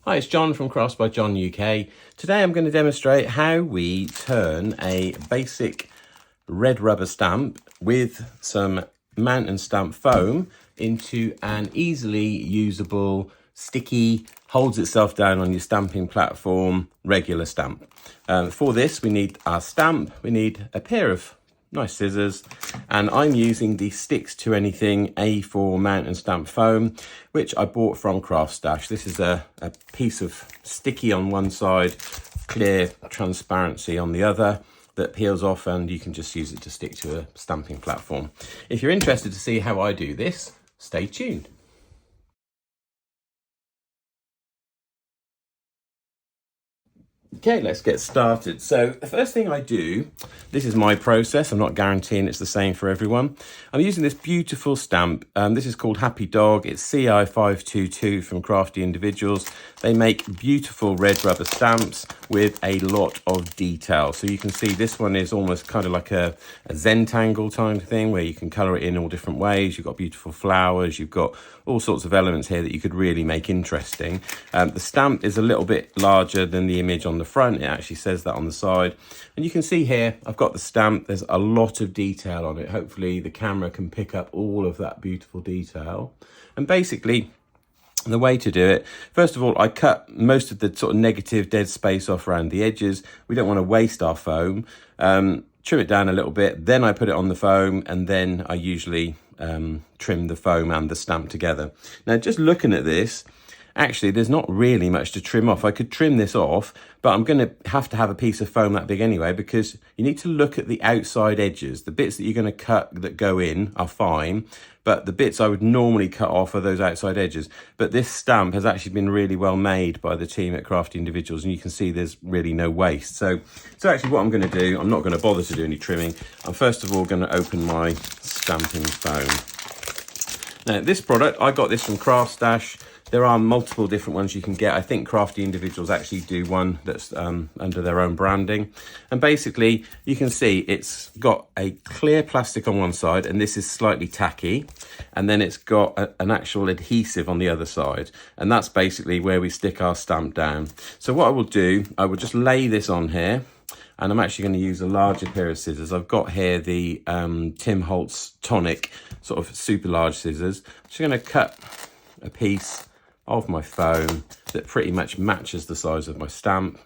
Hi, it's John from Crafts by John UK. Today I'm going to demonstrate how we turn a basic red rubber stamp with some mount and stamp foam into an easily usable, sticky, holds itself down on your stamping platform, regular stamp. For this we need our stamp, we need a pair of nice scissors, and I'm using the Sticks to Anything A4 mount and stamp foam, which I bought from Craft Stash. This is a piece of sticky on one side, clear transparency on the other, that peels off, and you can just use it to stick to a stamping platform. If you're interested to see how I do this, stay tuned. Okay, let's get started. So the first thing I do, this is my process, I'm not guaranteeing it's the same for everyone. I'm using this beautiful stamp. This is called Happy Dog. It's CI522 from Crafty Individuals. They make beautiful red rubber stamps with a lot of detail. So you can see this one is almost kind of like a Zentangle type thing where you can colour it in all different ways. You've got beautiful flowers, you've got all sorts of elements here that you could really make interesting. The stamp is a little bit larger than the image on the front. It actually says that on the side, and you can see here I've got the stamp. There's a lot of detail on it. Hopefully the camera can pick up all of that beautiful detail. And basically the way to do it, first of all, I cut most of the sort of negative dead space off around the edges. We don't want to waste our foam. Trim it down a little bit, then I put it on the foam, and then I usually trim the foam and the stamp together. Now, just looking at this, actually there's not really much to trim off. I could trim this off, but I'm going to have a piece of foam that big anyway, because you need to look at the outside edges. The bits that you're going to cut that go in are fine, but the bits I would normally cut off are those outside edges. But this stamp has actually been really well made by the team at Crafty Individuals, and you can see there's really no waste. So actually what I'm going to do, I'm not going to bother to do any trimming. I'm first of all going to open my stamping foam. Now, this product, I got this from Craft Stash. There are multiple different ones you can get. I think Crafty Individuals actually do one that's under their own branding. And basically, you can see it's got a clear plastic on one side, and this is slightly tacky. And then it's got an actual adhesive on the other side. And that's basically where we stick our stamp down. So what I will do, I will just lay this on here. And I'm actually going to use a larger pair of scissors. I've got here the Tim Holtz Tonic sort of super large scissors. I'm just going to cut a piece of my foam that pretty much matches the size of my stamp,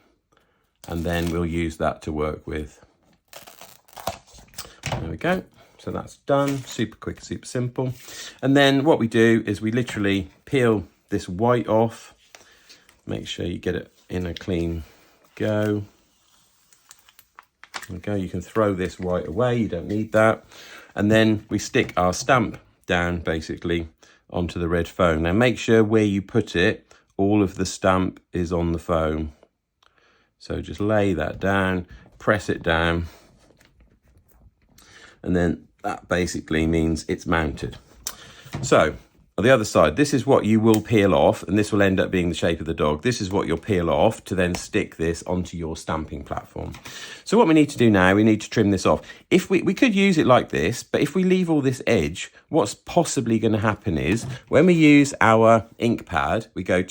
and then we'll use that to work with. There we go. So that's done. Super quick, super simple. And then what we do is we literally peel this white off. Make sure you get it in a clean go. Okay, you can throw this white away, you don't need that. And then we stick our stamp down basically onto the red foam. Now make sure where you put it, all of the stamp is on the foam. So just lay that down, press it down, and then that basically means it's mounted. So on the other side, this is what you will peel off, and this will end up being the shape of the dog. This is what you'll peel off to then stick this onto your stamping platform. So what we need to do now, we need to trim this off. If we could use it like this, but if we leave all this edge, what's possibly going to happen is when we use our ink pad, we go,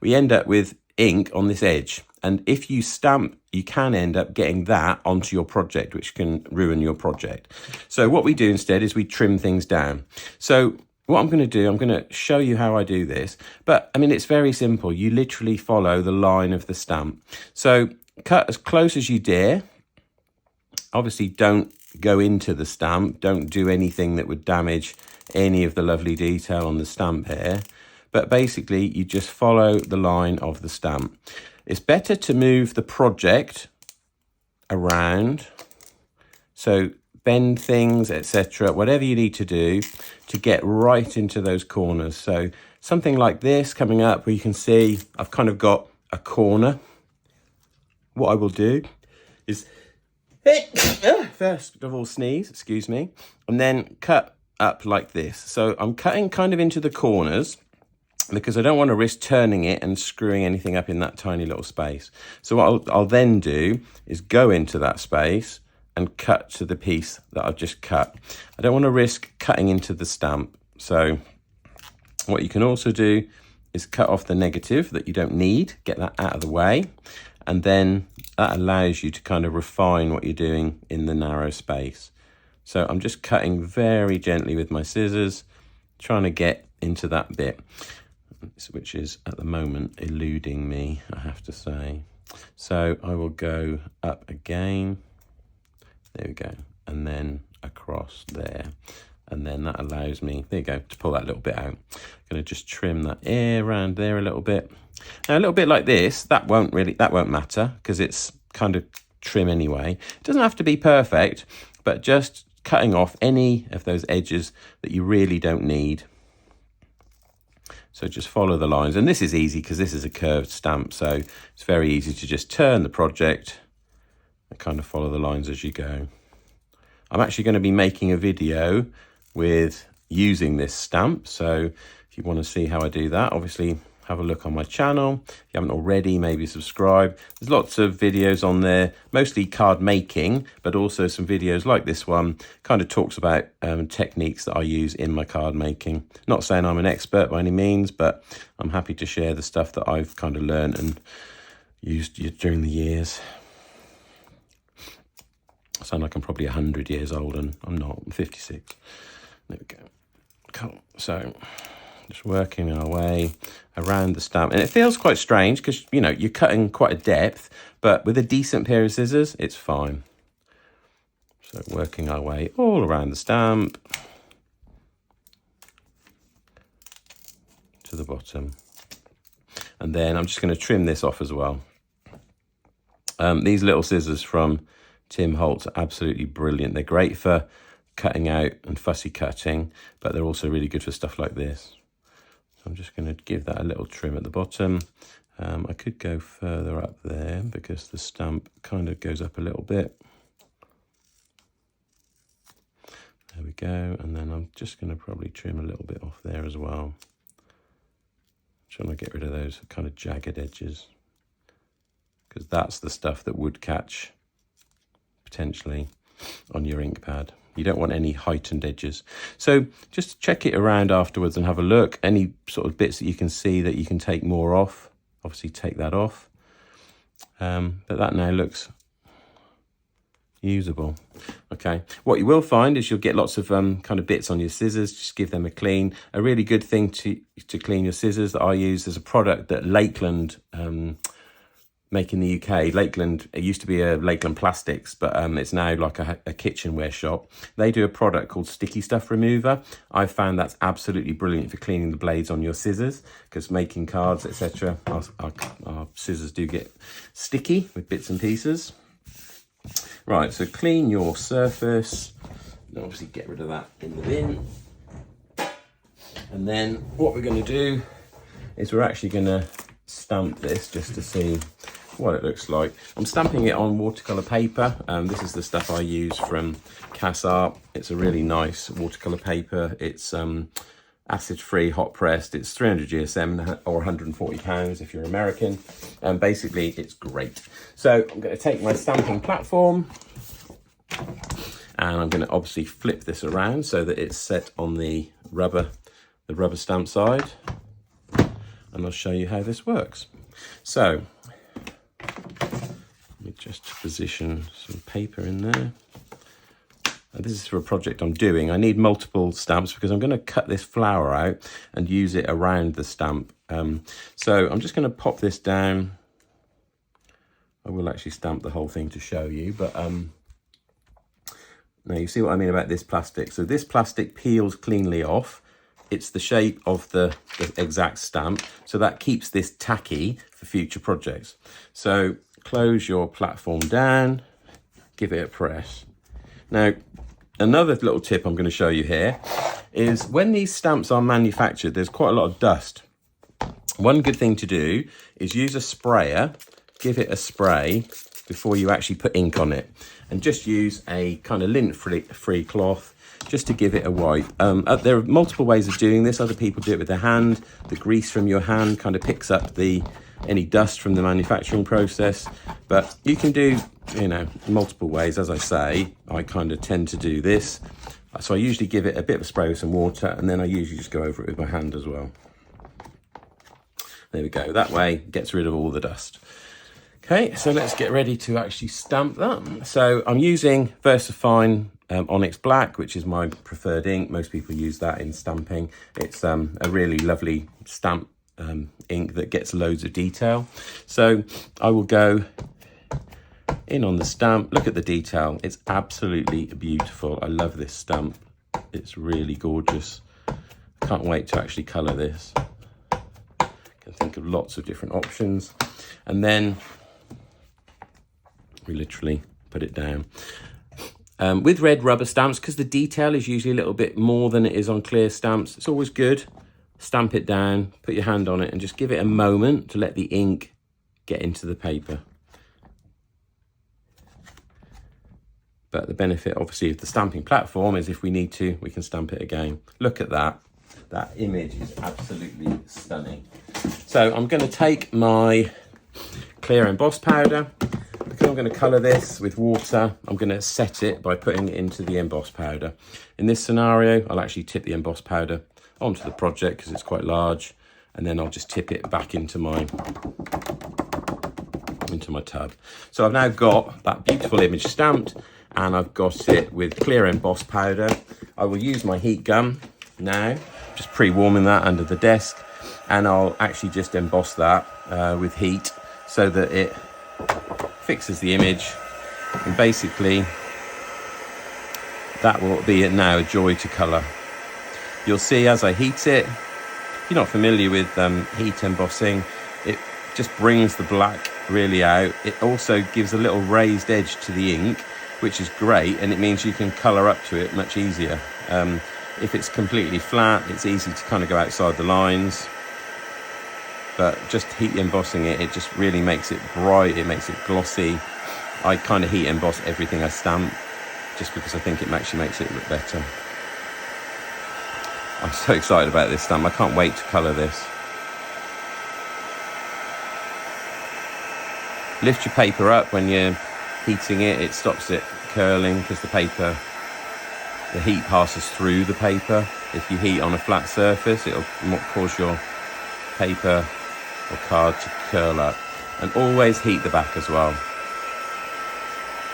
we end up with ink on this edge. And if you stamp, you can end up getting that onto your project, which can ruin your project. So what we do instead is we trim things down. So what I'm going to do, I'm going to show you how I do this. But I mean, it's very simple. You literally follow the line of the stamp. So cut as close as you dare. Obviously, don't go into the stamp. Don't do anything that would damage any of the lovely detail on the stamp here. But basically, you just follow the line of the stamp. It's better to move the project around. So bend things, etc., whatever you need to do to get right into those corners. So something like this coming up where you can see I've kind of got a corner. What I will do is first of all sneeze, excuse me, and then cut up like this. So I'm cutting kind of into the corners because I don't want to risk turning it and screwing anything up in that tiny little space. So what I'll then do is go into that space and cut to the piece that I've just cut. I don't want to risk cutting into the stamp. So what you can also do is cut off the negative that you don't need, get that out of the way, and then that allows you to kind of refine what you're doing in the narrow space. So I'm just cutting very gently with my scissors, trying to get into that bit, which is at the moment eluding me, I have to say. So I will go up again, there we go, and then across there. And then that allows me, there you go, to pull that little bit out. I'm going to just trim that air around there a little bit. Now, a little bit like this, that won't matter because it's kind of trim anyway. It doesn't have to be perfect, but just cutting off any of those edges that you really don't need. So just follow the lines. And this is easy because this is a curved stamp. So it's very easy to just turn the project and kind of follow the lines as you go. I'm actually going to be making a video with using this stamp, so if you want to see how I do that, obviously have a look on my channel. If you haven't already, maybe subscribe. There's lots of videos on there, mostly card making, but also some videos like this one kind of talks about techniques that I use in my card making. Not saying I'm an expert by any means, but I'm happy to share the stuff that I've kind of learned and used during the years. I sound like I'm probably 100 years old, and I'm not. I'm 56. There we go. Cool. So just working our way around the stamp. And it feels quite strange because, you know, you're cutting quite a depth, but with a decent pair of scissors, it's fine. So working our way all around the stamp to the bottom. And then I'm just going to trim this off as well. These little scissors from Tim Holtz are absolutely brilliant. They're great for cutting out and fussy cutting, but they're also really good for stuff like this. So I'm just going to give that a little trim at the bottom. I could go further up there because the stamp kind of goes up a little bit. There we go. And then I'm just going to probably trim a little bit off there as well. Trying to get rid of those kind of jagged edges, because that's the stuff that would catch potentially on your ink pad. You don't want any heightened edges. So just check it around afterwards and have a look. Any sort of bits that you can see that you can take more off, obviously take that off. But that now looks usable. Okay, what you will find is you'll get lots of kind of bits on your scissors. Just give them a clean. A really good thing to clean your scissors that I use, there's a product that Lakeland make in the UK. Lakeland, it used to be a Lakeland Plastics, but it's now like a kitchenware shop. They do a product called Sticky Stuff Remover. I've found that's absolutely brilliant for cleaning the blades on your scissors, because making cards, etc., our scissors do get sticky with bits and pieces. Right, so clean your surface. And obviously get rid of that in the bin. And then what we're going to do is we're actually going to stamp this just to see what it looks like. I'm stamping it on watercolor paper. This is the stuff I use from CastArt. It's a really nice watercolor paper. It's acid-free, hot pressed. It's 300 GSM or 140 pounds if you're American. Basically, it's great. So I'm going to take my stamping platform and I'm going to obviously flip this around so that it's set on the rubber stamp side. And I'll show you how this works. So let me just position some paper in there. And this is for a project I'm doing. I need multiple stamps because I'm going to cut this flower out and use it around the stamp. So I'm just going to pop this down. I will actually stamp the whole thing to show you, but now you see what I mean about this plastic. So this plastic peels cleanly off. It's the shape of the exact stamp, so that keeps this tacky for future projects. So close your platform down, give it a press. Now, another little tip I'm going to show you here is when these stamps are manufactured, there's quite a lot of dust. One good thing to do is use a sprayer, give it a spray before you actually put ink on it, and just use a kind of lint-free cloth just to give it a wipe. There are multiple ways of doing this. Other people do it with their hand. The grease from your hand kind of picks up any dust from the manufacturing process. But you can do, multiple ways. As I say, I kind of tend to do this. So I usually give it a bit of a spray with some water, and then I usually just go over it with my hand as well. There we go. That way it gets rid of all the dust. Okay, so let's get ready to actually stamp that. So I'm using VersaFine Onyx Black, which is my preferred ink. Most people use that in stamping. It's a really lovely stamp ink that gets loads of detail. So I will go in on the stamp. Look at the detail. It's absolutely beautiful. I love this stamp. It's really gorgeous. I can't wait to actually colour this. I can think of lots of different options. And then we literally put it down. With red rubber stamps, because the detail is usually a little bit more than it is on clear stamps, it's always good. Stamp it down, put your hand on it, and just give it a moment to let the ink get into the paper. But the benefit, obviously, of the stamping platform is if we need to, we can stamp it again. Look at that. That image is absolutely stunning. So I'm going to take my clear emboss powder. Because I'm going to colour this with water, I'm going to set it by putting it into the emboss powder. In this scenario, I'll actually tip the emboss powder onto the project because it's quite large, and then I'll just tip it back into my tub. So I've now got that beautiful image stamped, and I've got it with clear emboss powder. I will use my heat gun now, just pre-warming that under the desk, and I'll actually just emboss that with heat so that it fixes the image, and basically that will be now a joy to colour. You'll see as I heat it, if you're not familiar with heat embossing, it just brings the black really out. It also gives a little raised edge to the ink, which is great, and it means you can colour up to it much easier. If it's completely flat, it's easy to kind of go outside the lines. But just heat embossing it, it just really makes it bright, it makes it glossy. I kind of heat emboss everything I stamp, just because I think it actually makes it look better. I'm so excited about this stamp, I can't wait to colour this. Lift your paper up when you're heating it, it stops it curling because the heat passes through the paper. If you heat on a flat surface, it'll cause your paper or card to curl up. And always heat the back as well.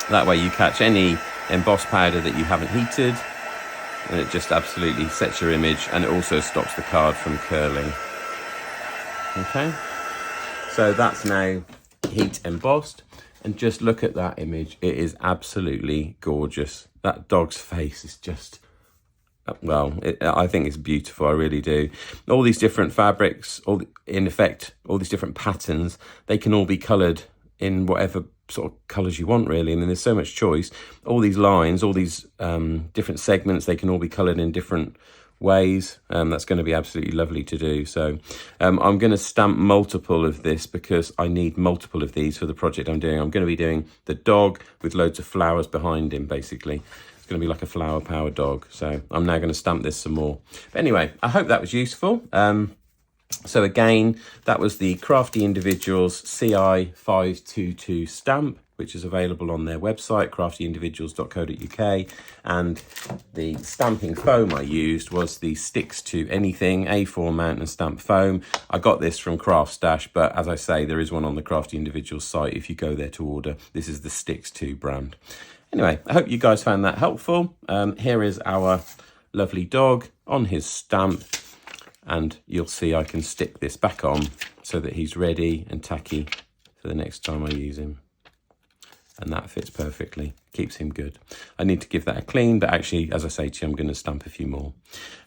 That way you catch any emboss powder that you haven't heated, and it just absolutely sets your image, and it also stops the card from curling. Okay, so that's now heat embossed, and just look at that image. It is absolutely gorgeous. That dog's face is just, well, I think it's beautiful, I really do. All these different fabrics, in effect, all these different patterns, they can all be coloured in whatever sort of colours you want, really. I mean, there's so much choice. All these lines, all these different segments, they can all be coloured in different ways. That's going to be absolutely lovely to do. So I'm going to stamp multiple of this because I need multiple of these for the project I'm doing. I'm going to be doing the dog with loads of flowers behind him, basically. It's going to be like a flower power dog. So I'm now going to stamp this some more. But anyway, I hope that was useful. So again, that was the Crafty Individuals CI 522 stamp, which is available on their website, craftyindividuals.co.uk. And the stamping foam I used was the Sticks to Anything A4 mount and stamp foam. I got this from Craft Stash, but as I say, there is one on the Crafty Individuals site if you go there to order. This is the Sticks to brand. Anyway, I hope you guys found that helpful. Here is our lovely dog on his stamp. And you'll see I can stick this back on so that he's ready and tacky for the next time I use him. And that fits perfectly, keeps him good. I need to give that a clean, but actually, as I say to you, I'm going to stamp a few more.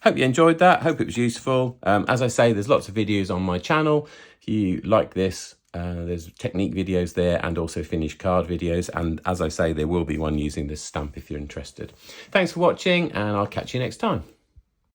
Hope you enjoyed that, hope it was useful. As I say, there's lots of videos on my channel. If you like this, there's technique videos there and also finished card videos. And as I say, there will be one using this stamp if you're interested. Thanks for watching, and I'll catch you next time.